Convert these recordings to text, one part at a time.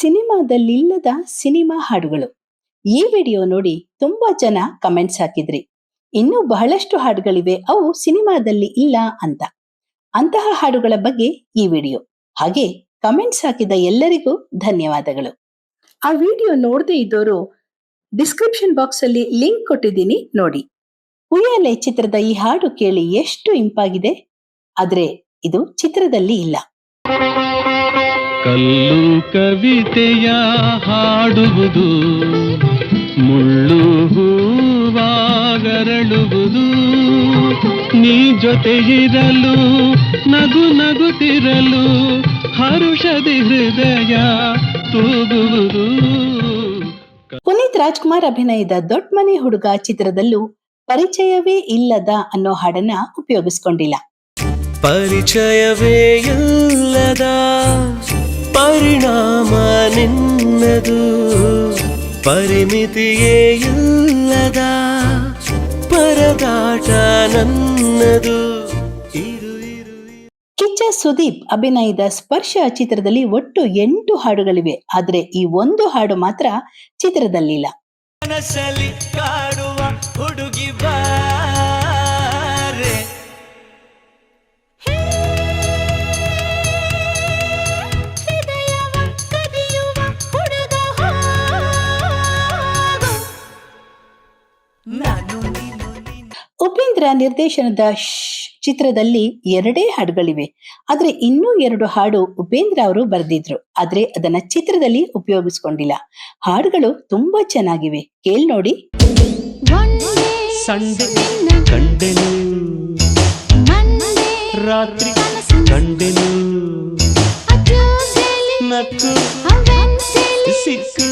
ಸಿನಿಮಾದಲ್ಲಿಲ್ಲದ cinema ಹಾಡುಗಳು. ಈ video ನೋಡಿ ತುಂಬಾ ಜನ ಕಮೆಂಟ್ಸ್ ಹಾಕಿದ್ರಿ. ಇನ್ನೂ ಬಹಳಷ್ಟು ಹಾಡುಗಳಿವೆ, ಅವು ಸಿನಿಮಾದಲ್ಲಿ ಇಲ್ಲ ಅಂತ. ಅಂತಹ ಹಾಡುಗಳ ಬಗ್ಗೆ ಈ ವಿಡಿಯೋ. ಹಾಗೆ ಕಮೆಂಟ್ಸ್ ಹಾಕಿದ ಎಲ್ಲರಿಗೂ ಧನ್ಯವಾದಗಳು. ಆ ವಿಡಿಯೋ ನೋಡದೇ ಇದ್ದವರು ಡಿಸ್ಕ್ರಿಪ್ಷನ್ ಬಾಕ್ಸ್ ಅಲ್ಲಿ ಲಿಂಕ್ ಕೊಟ್ಟಿದ್ದೀನಿ, ನೋಡಿ. ಉಯ್ಯಾಲೆ ಚಿತ್ರದ ಈ ಹಾಡು ಕೇಳಿ ಎಷ್ಟು ಇಂಪಾಗಿದೆ, ಆದ್ರೆ ಇದು ಚಿತ್ರದಲ್ಲಿ ಇಲ್ಲ. ಕಲ್ಲು ಕವಿತೆಯ ಹಾಡುವುದು, ಮುಳ್ಳು ಹೂವಾಗರಳುವುದು, ನೀ ಜೊತೆಗಿರಲು ನಗು ನಗುತ್ತಿರಲು ಹರುಷದಿ ಹೃದಯ ತೂಗುವುದು. ಪುನೀತ್ ರಾಜ್ಕುಮಾರ್ ಅಭಿನಯದ ದೊಡ್ಡ ಮನೆ ಹುಡುಗ ಚಿತ್ರದಲ್ಲೂ ಪರಿಚಯವೇ ಇಲ್ಲದ ಅನ್ನೋ ಹಾಡನ್ನ ಉಪಯೋಗಿಸ್ಕೊಂಡಿಲ್ಲ. ಪರಿಚಯವೇ ಇಲ್ಲದ ಪರಿಣಾಮ ನಿನ್ನದು, ಪರಿಮಿತಿಯೇ ಇಲ್ಲದ ಪರದಾಟ ನನ್ನದು. ಕಿಚ್ಚ ಸುದೀಪ್ ಅಭಿನಯದ ಸ್ಪರ್ಶ ಚಿತ್ರದಲ್ಲಿ ಒಟ್ಟು 8 ಹಾಡುಗಳಿವೆ, ಆದ್ರೆ ಈ ಒಂದು ಹಾಡು ಮಾತ್ರ ಚಿತ್ರದಲ್ಲಿಲ್ಲ. ಮನಸ್ಸಲ್ಲಿ ಕಾಡುವ ಹುಡುಗಿ ಉಪೇಂದ್ರ ನಿರ್ದೇಶನದ ಚಿತ್ರದಲ್ಲಿ 2 ಹಾಡುಗಳಿವೆ, ಆದ್ರೆ ಇನ್ನೂ 2 ಹಾಡು ಉಪೇಂದ್ರ ಅವರು ಬರೆದಿದ್ರು, ಆದ್ರೆ ಅದನ್ನ ಚಿತ್ರದಲ್ಲಿ ಉಪಯೋಗಿಸ್ಕೊಂಡಿಲ್ಲ. ಹಾಡುಗಳು ತುಂಬಾ ಚೆನ್ನಾಗಿವೆ, ಕೇಳ್ ನೋಡಿ. ಸಂಡೆ ಕಂಡೆನು, ರಾತ್ರಿ ಕಂಡೆನು, ನಕ್ಕು ಸಿಕ್ಕು.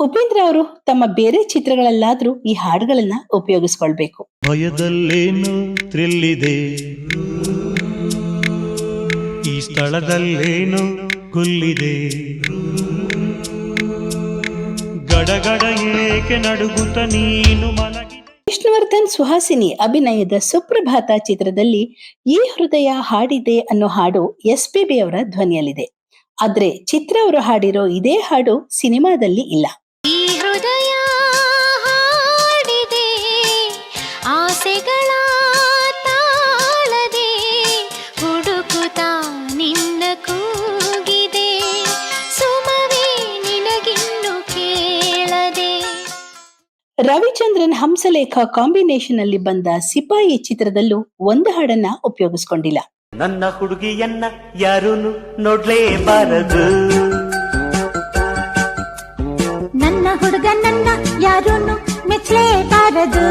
ಉಪೇಂದ್ರ ಅವರು ತಮ್ಮ ಬೇರೆ ಚಿತ್ರಗಳಲ್ಲಾದ್ರೂ ಈ ಹಾಡುಗಳನ್ನ ಉಪಯೋಗಿಸ್ಕೊಳ್ಬೇಕು. ಭಯದಲ್ಲೇನು ಥ್ರಿಲ್ಲಿದೆ, ಈ ಸ್ಥಳದಲ್ಲೇನು ಗುಲ್ಲಿದೆ, ಗಡಗಡ ಏಕೆ ನಡುಗುತ್ತ ನೀನು ಮಲಗಿ. ವಿಷ್ಣುವರ್ಧನ್ ಸುಹಾಸಿನಿ ಅಭಿನಯದ ಸುಪ್ರಭಾತ ಚಿತ್ರದಲ್ಲಿ ಈ ಹೃದಯ ಹಾಡಿದೆ ಅನ್ನೋ ಹಾಡು SPB ಅವರ ಧ್ವನಿಯಲ್ಲಿದೆ, ಆದ್ರೆ ಚಿತ್ರ ಅವರು ಹಾಡಿರೋ ಇದೇ ಹಾಡು ಸಿನಿಮಾದಲ್ಲಿ ಇಲ್ಲ. ಆಸೆಗಳ ತಾಳದೆ ಹುಡುಕುತ್ತಾ ನಿನ್ನ ಕೂಗಿದೆ, ಸುಮವೇ ನಿನಗಿನ್ನು ಕೇಳದೆ. ರವಿಚಂದ್ರನ್ ಹಂಸಲೇಖ ಕಾಂಬಿನೇಷನ್ ಅಲ್ಲಿ ಬಂದ ಸಿಪಾಯಿ ಚಿತ್ರದಲ್ಲೂ ಒಂದು ಹಾಡನ್ನ ಉಪಯೋಗಿಸ್ಕೊಂಡಿಲ್ಲ. ನನ್ನ ಹುಡುಗಿಯನ್ನ ಯಾರೂನು ನೋಡ್ಲೇಬಾರದು, ನನ್ನ ಹುಡುಗನನ್ನ ಯಾರೂನು ಮೆಚ್ಚಲೇಬಾರದು.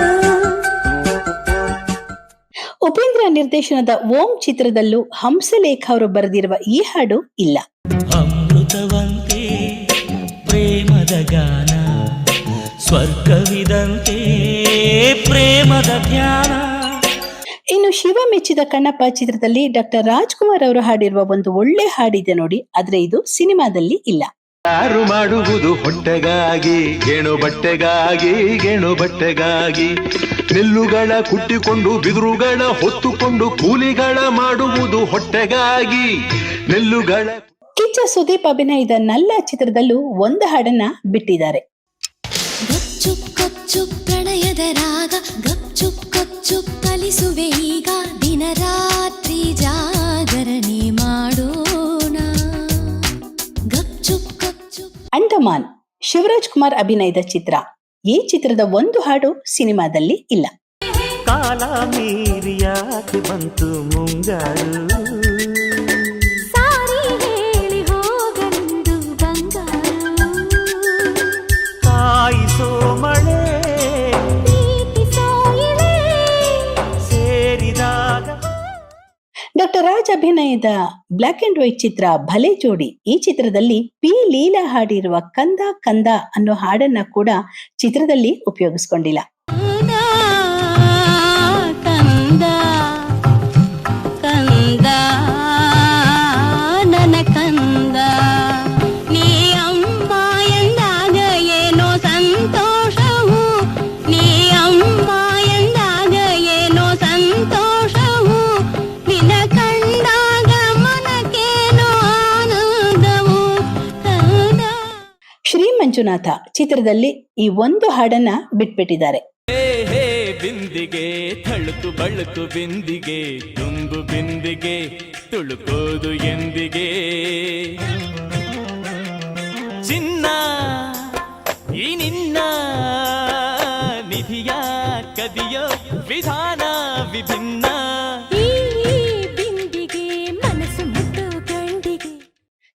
ಉಪೇಂದ್ರ ನಿರ್ದೇಶನದ ಓಂ ಚಿತ್ರದಲ್ಲೂ ಹಂಸಲೇಖ ಅವರು ಬರೆದಿರುವ ಈ ಹಾಡು ಇಲ್ಲ. ಅಮೃತವಂತೆ ಪ್ರೇಮದ ಗಾನ, ಸ್ವರ್ಗವಿದಂತೆ ಪ್ರೇಮದ ಧ್ಯಾನ. ಇನ್ನು ಶಿವ ಮೆಚ್ಚಿದ ಕಣ್ಣಪ್ಪ ಚಿತ್ರದಲ್ಲಿ ಡಾಕ್ಟರ್ ರಾಜ್ಕುಮಾರ್ ಅವರು ಹಾಡಿರುವ ಒಂದು ಒಳ್ಳೆ ಹಾಡಿದೆ ನೋಡಿ, ಆದ್ರೆ ಇದು ಸಿನಿಮಾದಲ್ಲಿ ಇಲ್ಲ. ಯಾರು ಮಾಡುವುದು ಹೊಟ್ಟೆಗಾಗಿ, ಗೇಣು ಬಟ್ಟೆಗಾಗಿ, ಗೇಣು ಬಟ್ಟೆಗಾಗಿ, ನೆಲ್ಲುಗಳ ಕುಟ್ಟಿಕೊಂಡು ಬಿದಿರುಗಳ ಹೊತ್ತುಕೊಂಡು ಕೂಲಿಗಳ ಮಾಡುವುದು ಹೊಟ್ಟೆಗಾಗಿ, ನೆಲ್ಲುಗಳ. ಕಿಚ್ಚ ಸುದೀಪ್ ಅಭಿನಯದ ನಲ್ಲ ಚಿತ್ರದಲ್ಲೂ ಒಂದು ಹಾಡನ್ನ ಬಿಟ್ಟಿದ್ದಾರೆ. ಗಚ್ಚುಪ್ ಕೊಚ್ಚುಪ್ ಪ್ರಣಯದ ರಾಗ, ಗಚ್ಚುಪ್ ಕೊಚ್ಚುಪ್ ಕಲಿಸುವೆ ಈಗ, ದಿನ ರಾತ್ರಿ ಜಾಗರಣೆ ಮಾಡೋಣ. ಗಚ್ಚುಪ್ ಕೊಚ್ಚುಪ್. ಅಂಡಮಾನ್ ಶಿವರಾಜ್ ಕುಮಾರ್ ಅಭಿನಯದ ಚಿತ್ರ. ಈ ಚಿತ್ರದ ಒಂದು ಹಾಡು ಸಿನಿಮಾದಲ್ಲಿ ಇಲ್ಲ. ಕಾಲ ಮೀರಿಯಾಕೆ ಬಂತು ಮುಂಗಾರು, ಸಾರಿ ಹೇಳಿ ಹೋಗಂದು ಬಂಗಾರು, ಕಾಯಿಸೋ ಮಳೆ ಪ್ರೀತಿಸೋ ಇಳೆ ಸೇರಿದಾಗ. ಡಾಕ್ಟರ್ ರಾಜ್ ಅಭಿನಯದ ಬ್ಲಾಕ್ ಅಂಡ್ ವೈಟ್ ಚಿತ್ರ ಭಲೆ ಜೋಡಿ. ಈ ಚಿತ್ರದಲ್ಲಿ ಪಿ ಲೀಲಾ ಹಾಡಿರುವ ಕಂದ ಕಂದ ಅನ್ನೋ ಹಾಡನ್ನ ಕೂಡ ಚಿತ್ರದಲ್ಲಿ ಉಪಯೋಗಿಸ್ಕೊಂಡಿಲ್ಲ. ಕಂದ ಕಂದ ನನ್ನ ಕಂದ, ನೀ ಅಮ್ಮ ಎಂದಾಗ ಏನೋ ಸಂತೋಷವು, ನೀ ಅಮ್ಮ ಎಂದಾಗ ಏನೋ ಸಂತೋಷವು, ನಿನ್ನ ಕಂಡಾಗ ಮನಕೇನೋ ಆನಂದವು, ಮಂಜುನಾಥ ಚಿತ್ರದಲ್ಲಿ ಈ ಒಂದು ಹಾಡನ್ನ ಬಿಟ್ಬಿಟ್ಟಿದ್ದಾರೆ. ಹೇ ಹೇ ಬಿಂದಿಗೆ ಥಳುಕು ಬಳುಕು ಬಿಂದಿಗೆ ತುಂಬು ಬಿಂದಿಗೆ ತುಳುಕೋದು ಎಂದಿಗೆ ಚಿನ್ನ ಈ ನಿನ್ನ ನಿಧಿಯ ಕದಿಯೋ ವಿಧಾನ ವಿಭಿನ್ನ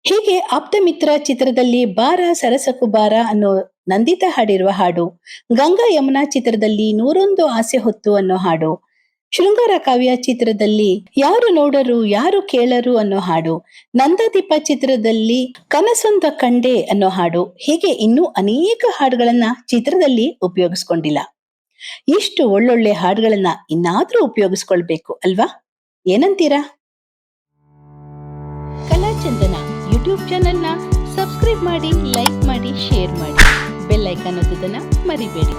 ಹೀಗೆ ಆಪ್ತಮಿತ್ರ ಚಿತ್ರದಲ್ಲಿ ಬಾರ ಸರಸಕು ಬಾರ ಅನ್ನೋ ನಂದಿತಾ ಹಾಡಿರುವ ಹಾಡು, ಗಂಗಾ ಯಮುನಾ ಚಿತ್ರದಲ್ಲಿ 101 ಆಸೆ ಹೊತ್ತು ಅನ್ನೋ ಹಾಡು, ಶೃಂಗಾರ ಕಾವ್ಯ ಚಿತ್ರದಲ್ಲಿ ಯಾರು ನೋಡರು ಯಾರು ಕೇಳರು ಅನ್ನೋ ಹಾಡು, ನಂದಾದೀಪ ಚಿತ್ರದಲ್ಲಿ ಕನಸೊಂದ ಕಂಡೆ ಅನ್ನೋ ಹಾಡು, ಹೀಗೆ ಇನ್ನೂ ಅನೇಕ ಹಾಡುಗಳನ್ನ ಚಿತ್ರದಲ್ಲಿ ಉಪಯೋಗಿಸ್ಕೊಂಡಿಲ್ಲ. ಇಷ್ಟು ಒಳ್ಳೊಳ್ಳೆ ಹಾಡುಗಳನ್ನ ಇನ್ನಾದ್ರೂ ಉಪಯೋಗಿಸ್ಕೊಳ್ಬೇಕು ಅಲ್ವಾ? ಏನಂತೀರಾ? ಕಲಾಚಂದನ ಯೂಟ್ಯೂಬ್ ಚಾನೆಲ್ನ ಸಬ್ಸ್ಕ್ರೈಬ್ ಮಾಡಿ, ಲೈಕ್ ಮಾಡಿ, ಶೇರ್ ಮಾಡಿ, ಬೆಲ್ ಐಕಾನ್ ಒತ್ತೋದನ್ನ ಮರಿಬೇಡಿ.